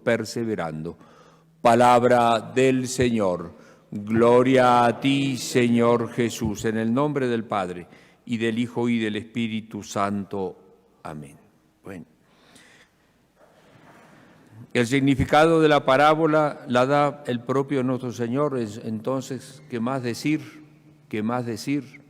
perseverando. Palabra del Señor. Gloria a ti, Señor Jesús, en el nombre del Padre, y del Hijo, y del Espíritu Santo. Amén. Bueno. El significado de la parábola la da el propio nuestro Señor. Entonces, ¿qué más decir? ¿Qué más decir?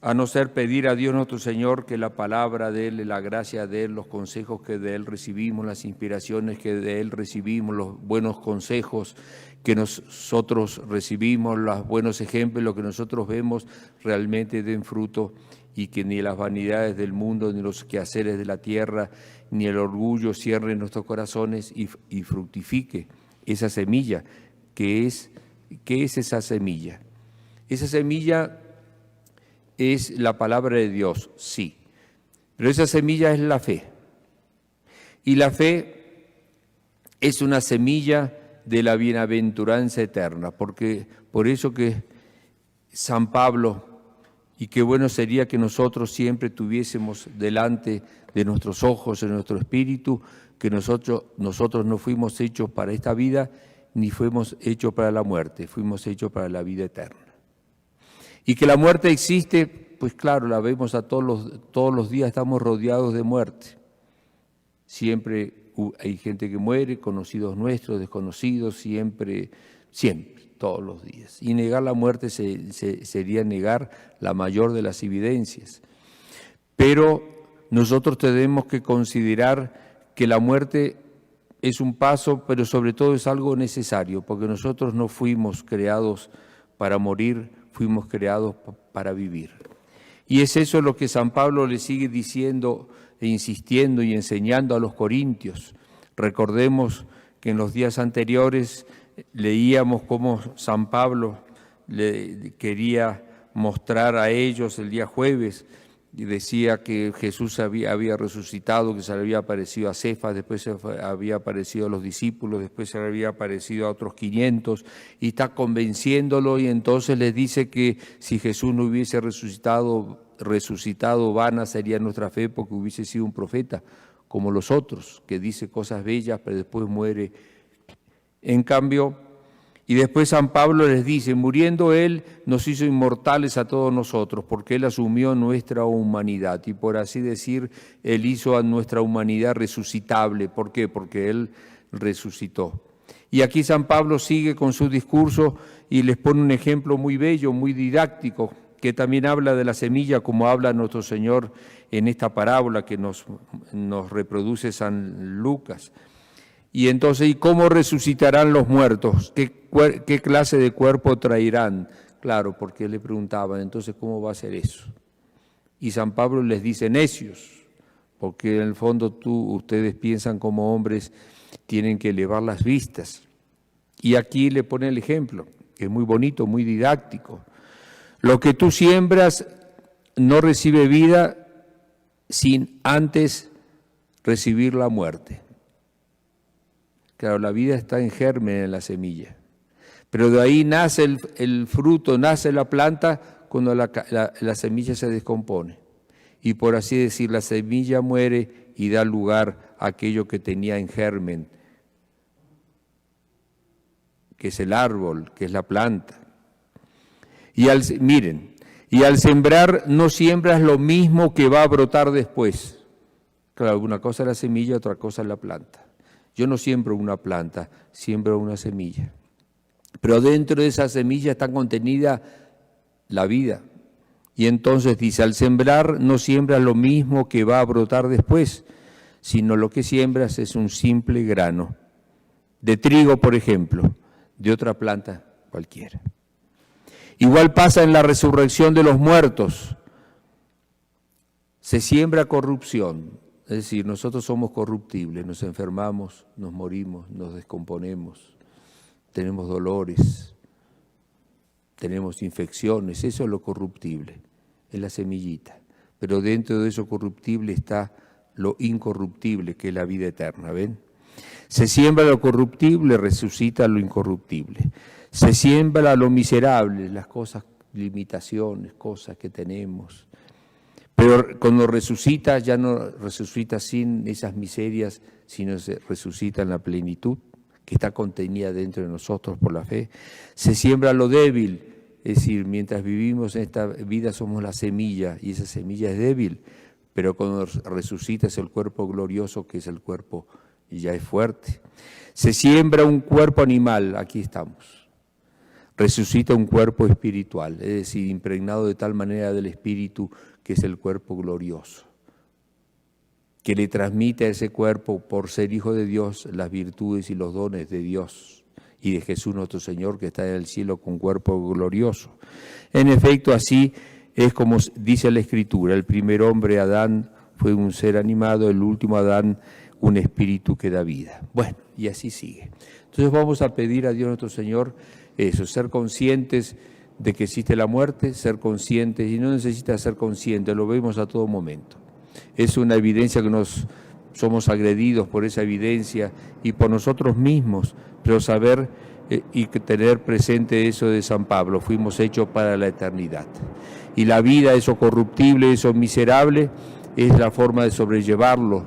A no ser pedir a Dios nuestro Señor que la palabra de Él, la gracia de Él, los consejos que de Él recibimos, las inspiraciones que de Él recibimos, los buenos consejos que nosotros recibimos, los buenos ejemplos, lo que nosotros vemos, realmente den fruto, y que ni las vanidades del mundo, ni los quehaceres de la tierra, ni el orgullo cierre nuestros corazones y fructifique esa semilla. ¿Qué es esa semilla? Esa semilla es la palabra de Dios, sí, pero esa semilla es la fe. Y la fe es una semilla de la bienaventuranza eterna, porque por eso que San Pablo, y qué bueno sería que nosotros siempre tuviésemos delante de nuestros ojos, en nuestro espíritu, que nosotros no fuimos hechos para esta vida, ni fuimos hechos para la muerte, fuimos hechos para la vida eterna. Y que la muerte existe, pues claro, la vemos todos los días, estamos rodeados de muerte. Siempre hay gente que muere, conocidos nuestros, desconocidos, siempre, todos los días. Y negar la muerte sería negar la mayor de las evidencias. Pero nosotros tenemos que considerar que la muerte es un paso, pero sobre todo es algo necesario, porque nosotros no fuimos creados para morir, fuimos creados para vivir. Y es eso lo que San Pablo le sigue diciendo e insistiendo y enseñando a los corintios. Recordemos que en los días anteriores leíamos cómo San Pablo le quería mostrar a ellos el día jueves, y decía que Jesús había resucitado, que se le había aparecido a Cefas, después se había aparecido a los discípulos, después se le había aparecido a otros 500, y está convenciéndolo, y entonces les dice que si Jesús no hubiese resucitado, vana sería nuestra fe, porque hubiese sido un profeta, como los otros, que dice cosas bellas, pero después muere. En cambio, y después San Pablo les dice, muriendo Él nos hizo inmortales a todos nosotros, porque Él asumió nuestra humanidad, y por así decir, Él hizo a nuestra humanidad resucitable. ¿Por qué? Porque Él resucitó. Y aquí San Pablo sigue con su discurso y les pone un ejemplo muy bello, muy didáctico, que también habla de la semilla, como habla nuestro Señor en esta parábola que nos reproduce San Lucas. Y entonces, ¿y cómo resucitarán los muertos? ¿Qué clase de cuerpo traerán? Claro, porque le preguntaban, entonces, ¿cómo va a ser eso? Y San Pablo les dice, necios, porque en el fondo ustedes piensan como hombres, tienen que elevar las vistas. Y aquí le pone el ejemplo, que es muy bonito, muy didáctico. Lo que tú siembras no recibe vida sin antes recibir la muerte. Claro, la vida está en germen en la semilla, pero de ahí nace el fruto, nace la planta cuando la semilla se descompone. Y por así decir, la semilla muere y da lugar a aquello que tenía en germen, que es el árbol, que es la planta. Y al sembrar no siembras lo mismo que va a brotar después. Claro, una cosa es la semilla, otra cosa es la planta. Yo no siembro una planta, siembro una semilla. Pero dentro de esa semilla está contenida la vida. Y entonces dice, al sembrar no siembras lo mismo que va a brotar después, sino lo que siembras es un simple grano. De trigo, por ejemplo, de otra planta cualquiera. Igual pasa en la resurrección de los muertos. Se siembra corrupción. Es decir, nosotros somos corruptibles, nos enfermamos, nos morimos, nos descomponemos, tenemos dolores, tenemos infecciones, eso es lo corruptible, es la semillita. Pero dentro de eso corruptible está lo incorruptible, que es la vida eterna, ¿ven? Se siembra lo corruptible, resucita lo incorruptible. Se siembra lo miserable, las cosas, limitaciones, cosas que tenemos. Pero cuando resucita, ya no resucita sin esas miserias, sino se resucita en la plenitud que está contenida dentro de nosotros por la fe. Se siembra lo débil, es decir, mientras vivimos en esta vida somos la semilla, y esa semilla es débil, pero cuando resucita es el cuerpo glorioso, que es el cuerpo y ya es fuerte. Se siembra un cuerpo animal, aquí estamos. Resucita un cuerpo espiritual, es decir, impregnado de tal manera del Espíritu, que es el cuerpo glorioso, que le transmite a ese cuerpo, por ser hijo de Dios, las virtudes y los dones de Dios y de Jesús nuestro Señor, que está en el cielo con cuerpo glorioso. En efecto, así es como dice la Escritura: el primer hombre, Adán, fue un ser animado, el último Adán, un espíritu que da vida. Bueno, y así sigue. Entonces vamos a pedir a Dios nuestro Señor eso, ser conscientes de que existe la muerte, ser conscientes, y no necesita ser conscientes, lo vemos a todo momento. Es una evidencia que somos agredidos por esa evidencia y por nosotros mismos, pero saber y tener presente eso de San Pablo: fuimos hechos para la eternidad. Y la vida, eso corruptible, eso miserable, es la forma de sobrellevarlo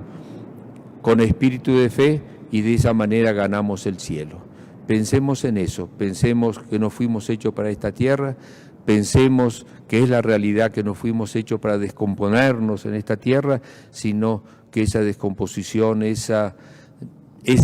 con espíritu de fe, y de esa manera ganamos el cielo. Pensemos en eso, pensemos que no fuimos hechos para esta tierra, pensemos que es la realidad, que no fuimos hechos para descomponernos en esta tierra, sino que esa descomposición, ese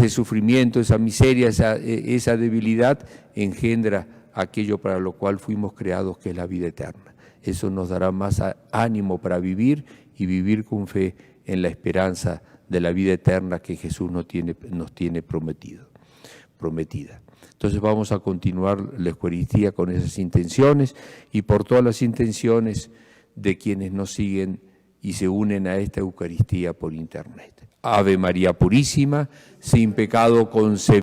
sufrimiento, esa miseria, esa debilidad engendra aquello para lo cual fuimos creados, que es la vida eterna. Eso nos dará más ánimo para vivir, y vivir con fe en la esperanza de la vida eterna que Jesús nos tiene prometida. Entonces vamos a continuar la Eucaristía con esas intenciones, y por todas las intenciones de quienes nos siguen y se unen a esta Eucaristía por internet. Ave María Purísima, sin pecado concebido.